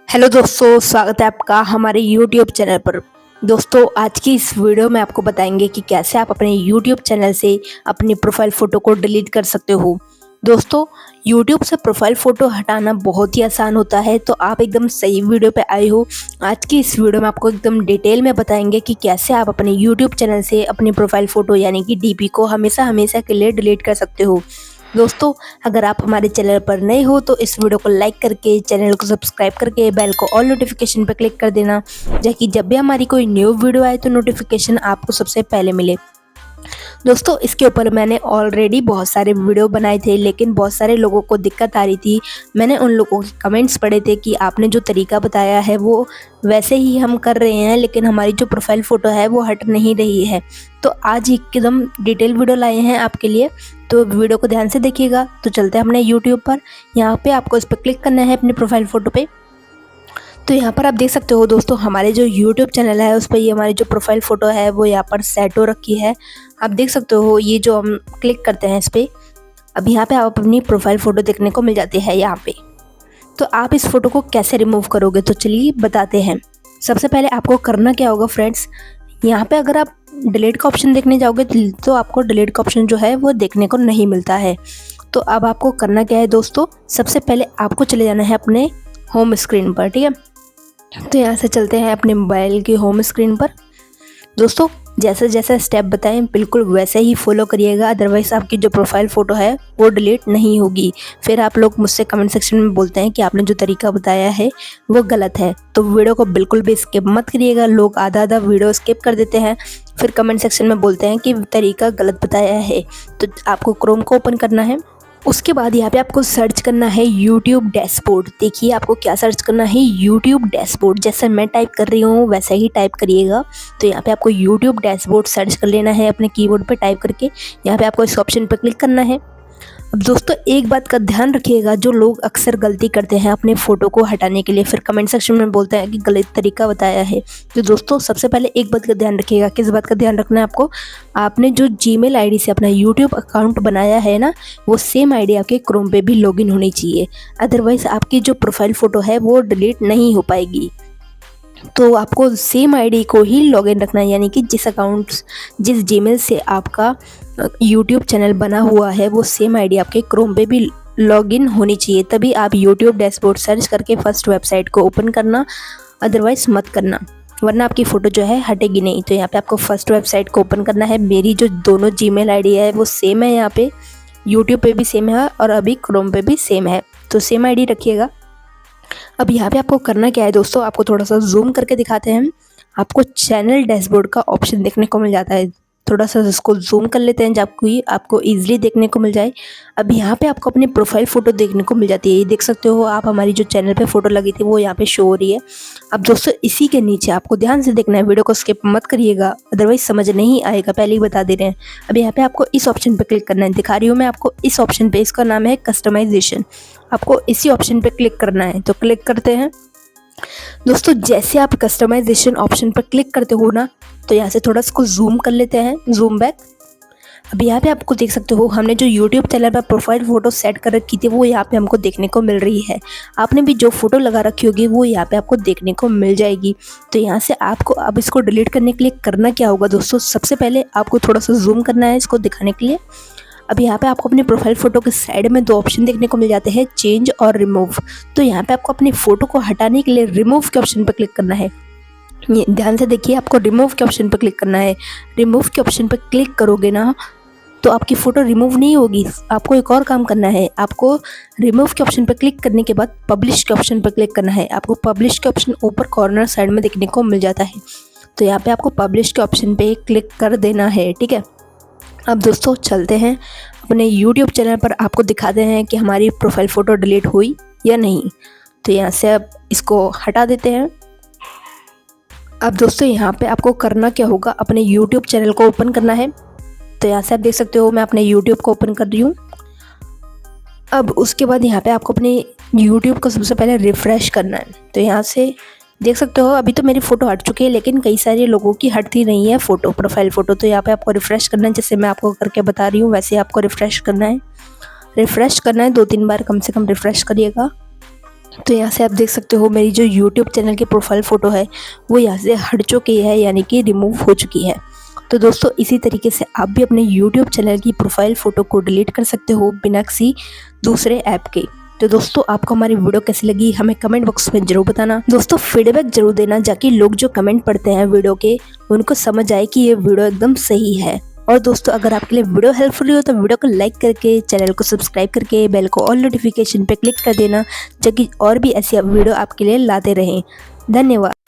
Hello दोस्तों, स्वागत है आपका हमारे YouTube चैनल पर। दोस्तों, आज की इस वीडियो में आपको बताएंगे कि कैसे आप अपने YouTube चैनल से अपनी प्रोफाइल फ़ोटो को डिलीट कर सकते हो। दोस्तों, YouTube से प्रोफाइल फ़ोटो हटाना बहुत ही आसान होता है, तो आप एकदम सही वीडियो पे आए हो। आज की इस वीडियो में आपको एकदम डिटेल में बताएंगे कि कैसे आप अपने YouTube चैनल से अपनी प्रोफाइल फ़ोटो यानी कि DP को हमेशा हमेशा के लिए डिलीट कर सकते हो। दोस्तों, अगर आप हमारे चैनल पर नए हो तो इस वीडियो को लाइक करके चैनल को सब्सक्राइब करके बेल को ऑल नोटिफिकेशन पर क्लिक कर देना, ताकि जब भी हमारी कोई न्यू वीडियो आए तो नोटिफिकेशन आपको सबसे पहले मिले। दोस्तों, इसके ऊपर मैंने ऑलरेडी बहुत सारे वीडियो बनाए थे, लेकिन बहुत सारे लोगों को दिक्कत आ रही थी। मैंने उन लोगों के कमेंट्स पढ़े थे कि आपने जो तरीका बताया है वो वैसे ही हम कर रहे हैं, लेकिन हमारी जो प्रोफाइल फ़ोटो है वो हट नहीं रही है। तो आज एकदम डिटेल वीडियो लाए हैं आपके लिए, तो वीडियो को ध्यान से देखिएगा। तो चलते हैं अपने यूट्यूब पर। यहाँ पे आपको इस पर क्लिक करना है अपनी प्रोफाइल फ़ोटो पे। तो यहाँ पर आप देख सकते हो दोस्तों, हमारे जो यूट्यूब चैनल है उस पर ये हमारी जो प्रोफाइल फ़ोटो है वो यहाँ पर सेट हो रखी है। आप देख सकते हो, ये जो हम क्लिक करते हैं इस पर, अब यहाँ पे आप अपनी प्रोफाइल फ़ोटो देखने को मिल जाती है यहाँ पे। तो आप इस फ़ोटो को कैसे रिमूव करोगे, तो चलिए बताते हैं। सबसे पहले आपको करना क्या होगा फ्रेंड्स, यहाँ पे अगर आप डिलीट का ऑप्शन देखने जाओगे तो आपको डिलीट का ऑप्शन जो है वो देखने को नहीं मिलता है। तो अब आपको करना क्या है दोस्तों, सबसे पहले आपको चले जाना है अपने होम स्क्रीन पर, ठीक है। तो यहाँ से चलते हैं अपने मोबाइल की होम स्क्रीन पर। दोस्तों, जैसे जैसे स्टेप बताएं बिल्कुल वैसे ही फॉलो करिएगा, अदरवाइज़ आपकी जो प्रोफाइल फ़ोटो है वो डिलीट नहीं होगी। फिर आप लोग मुझसे कमेंट सेक्शन में बोलते हैं कि आपने जो तरीका बताया है वो गलत है। तो वीडियो को बिल्कुल भी स्किप मत करिएगा। लोग आधा आधा वीडियो स्किप कर देते हैं, फिर कमेंट सेक्शन में बोलते हैं कि तरीका गलत बताया है। तो आपको क्रोम को ओपन करना है। उसके बाद यहाँ पे आपको सर्च करना है यूट्यूब डैशबोर्ड। देखिए आपको क्या सर्च करना है, यूट्यूब डैशबोर्ड। जैसे मैं टाइप कर रही हूँ वैसे ही टाइप करिएगा। तो यहाँ पे आपको यूट्यूब डैशबोर्ड सर्च कर लेना है अपने कीबोर्ड पे टाइप करके। यहाँ पे आपको इस ऑप्शन पे क्लिक करना है। अब दोस्तों, एक बात का ध्यान रखिएगा, जो लोग अक्सर गलती करते हैं अपने फ़ोटो को हटाने के लिए, फिर कमेंट सेक्शन में बोलते हैं कि गलत तरीका बताया है। तो दोस्तों, सबसे पहले एक बात का ध्यान रखिएगा। किस बात का ध्यान रखना है आपको, आपने जो जीमेल आईडी से अपना यूट्यूब अकाउंट बनाया है ना, वो सेम आईडी आपके क्रोम पे भी लॉगिन होनी चाहिए। अदरवाइज़ आपकी जो प्रोफाइल फ़ोटो है वो डिलीट नहीं हो पाएगी। तो आपको सेम आईडी को ही लॉगिन रखना है, यानी कि जिस जीमेल से आपका यूट्यूब चैनल बना हुआ है वो सेम आईडी आपके क्रोम पे भी लॉगिन होनी चाहिए। तभी आप यूट्यूब डैशबोर्ड सर्च करके फर्स्ट वेबसाइट को ओपन करना, अदरवाइज मत करना, वरना आपकी फ़ोटो जो है हटेगी नहीं। तो यहाँ पे आपको फर्स्ट वेबसाइट को ओपन करना है। मेरी जो दोनों जीमेल आईडी है वो सेम है, यहाँ पे यूट्यूब पे भी सेम है और अभी क्रोम पे भी सेम है, तो सेम आईडी रखिएगा। अब यहाँ पे आपको करना क्या है दोस्तों, आपको थोड़ा सा जूम करके दिखाते हैं। आपको चैनल डैशबोर्ड का ऑप्शन देखने को मिल जाता है। थोड़ा सा इसको जूम कर लेते हैं जब आपको ईजिली देखने को मिल जाए। अब यहाँ पे आपको अपनी प्रोफाइल फ़ोटो देखने को मिल जाती है। ये देख सकते हो आप, हमारी जो चैनल पे फ़ोटो लगी थी वो यहाँ पे शो हो रही है। अब दोस्तों, इसी के नीचे आपको ध्यान से देखना है, वीडियो को स्किप मत करिएगा, अदरवाइज समझ नहीं आएगा, पहले ही बता दे रहे हैं। अब यहाँ पे आपको इस ऑप्शन पर क्लिक करना है। दिखा रही हूँ मैं आपको इस ऑप्शन पे, इसका नाम है कस्टमाइजेशन। आपको इसी ऑप्शन पे क्लिक करना है, तो क्लिक करते हैं। दोस्तों, जैसे आप कस्टमाइजेशन ऑप्शन पर क्लिक करते हो ना, तो यहाँ से थोड़ा इसको जूम कर लेते हैं, जूम बैक। अब यहाँ पे आपको देख सकते हो, हमने जो यूट्यूब चैनल पर प्रोफाइल फ़ोटो सेट कर रखी थी वो यहाँ पे हमको देखने को मिल रही है। आपने भी जो फ़ोटो लगा रखी होगी वो यहाँ पे आपको देखने को मिल जाएगी। तो यहाँ से आपको अब इसको डिलीट करने के लिए करना क्या होगा दोस्तों, सबसे पहले आपको थोड़ा सा जूम करना है इसको दिखाने के लिए। अब यहाँ पे आपको अपनी प्रोफाइल फ़ोटो के साइड में दो ऑप्शन देखने को मिल जाते हैं, चेंज और रिमूव। तो यहाँ पे आपको अपनी फ़ोटो को हटाने के लिए रिमूव के ऑप्शन पर क्लिक करना है। ये ध्यान से देखिए, आपको रिमूव के ऑप्शन पर क्लिक करना है। रिमूव के ऑप्शन पर क्लिक करोगे ना तो आपकी फ़ोटो रिमूव नहीं होगी। आपको एक और काम करना है, आपको रिमूव के ऑप्शन पर क्लिक करने के बाद पब्लिश के ऑप्शन पर क्लिक करना है। आपको पब्लिश के ऑप्शन ऊपर कॉर्नर साइड में देखने को मिल जाता है। तो यहाँ पे आपको पब्लिश के ऑप्शन पे क्लिक कर देना है, ठीक है। अब दोस्तों, चलते हैं अपने यूट्यूब चैनल पर, आपको दिखाते हैं कि हमारी प्रोफाइल फ़ोटो डिलीट हुई या नहीं। तो यहाँ से अब इसको हटा देते हैं। अब दोस्तों, यहाँ पे आपको करना क्या होगा, अपने यूट्यूब चैनल को ओपन करना है। तो यहाँ से आप देख सकते हो मैं अपने यूट्यूब को ओपन कर रही हूँ। अब उसके बाद यहाँ पे आपको अपने यूट्यूब को सबसे पहले रिफ़्रेश करना है। तो यहाँ से देख सकते हो अभी तो मेरी फ़ोटो हट चुकी है, लेकिन कई सारे लोगों की हटती नहीं है फ़ोटो, प्रोफाइल फ़ोटो। तो यहाँ पे आपको रिफ़्रेश करना है, जैसे मैं आपको करके बता रही हूँ वैसे आपको रिफ़्रेश करना है। रिफ़्रेश करना है 2-3 बार कम से कम रिफ़्रेश करिएगा। तो यहाँ से आप देख सकते हो मेरी जो यूट्यूब चैनल की प्रोफाइल फ़ोटो है वो यहाँ से हट चुकी है, यानी कि रिमूव हो चुकी है। तो दोस्तों इसी तरीके से आप भी अपने यूट्यूब चैनल की प्रोफाइल फ़ोटो को डिलीट कर सकते हो बिना किसी दूसरे ऐप के। तो दोस्तों आपको हमारी वीडियो कैसी लगी हमें कमेंट बॉक्स में जरूर बताना। दोस्तों फीडबैक जरूर देना, ताकि लोग जो कमेंट पढ़ते हैं वीडियो के उनको समझ आए कि ये वीडियो एकदम सही है। और दोस्तों अगर आपके लिए वीडियो हेल्पफुल हो तो वीडियो को लाइक करके, चैनल को सब्सक्राइब करके, बेल को ऑल नोटिफिकेशन पे क्लिक कर देना, ताकि और भी ऐसी वीडियो आपके लिए लाते रहें। धन्यवाद।